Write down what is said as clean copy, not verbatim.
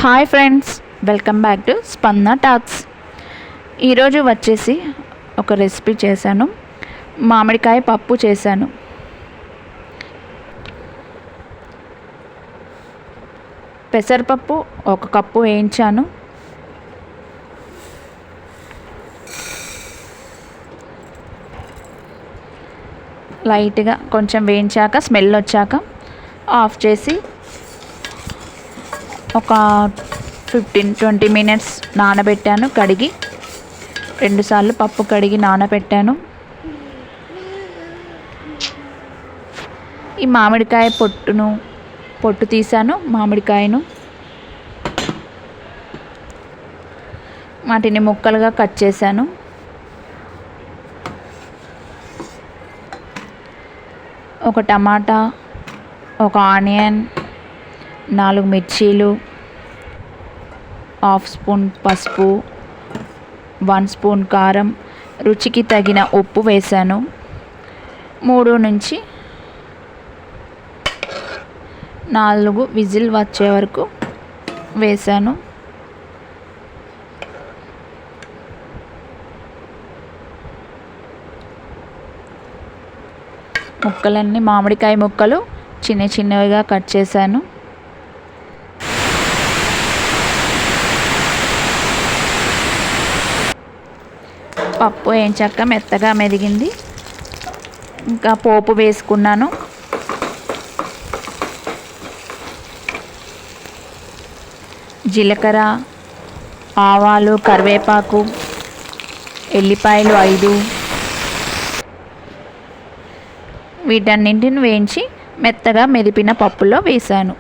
Hi friends, welcome back to స్పందన talks. ఈరోజు వచ్చేసి ఒక రెసిపీ చేశాను. మామిడికాయ పప్పు చేశాను. పెసరపప్పు 1 కప్పు వేయించాను. లైట్గా కొంచెం వేయించాక స్మెల్ వచ్చాక ఆఫ్ చేసి ఒక 15-20 మినిట్స్ నానబెట్టాను. కడిగి 2 సార్లు పప్పు కడిగి నానబెట్టాను. ఈ మామిడికాయ పొట్టు తీసాను. మామిడికాయను వాటిని ముక్కలుగా కట్ చేశాను. ఒక టమాటా, ఒక ఆనియన్, 4 మిర్చీలు, 1/2 స్పూన్ పసుపు, 1 స్పూన్ కారం, రుచికి తగిన ఉప్పు వేశాను. 3 నుంచి 4 విజిల్ వచ్చే వరకు వేశాను. ముక్కలన్నీ మామిడికాయ ముక్కలు చిన్నవిగా కట్ చేశాను. పప్పు వేయించాక మెత్తగా మెదిగింది. ఇంకా పోపు వేసుకున్నాను. జీలకర్ర, ఆవాలు, కరివేపాకు, ఎల్లిపాయలు 5 వీటన్నింటిని వేయించి మెత్తగా మెదిపిన పప్పులో వేశాను.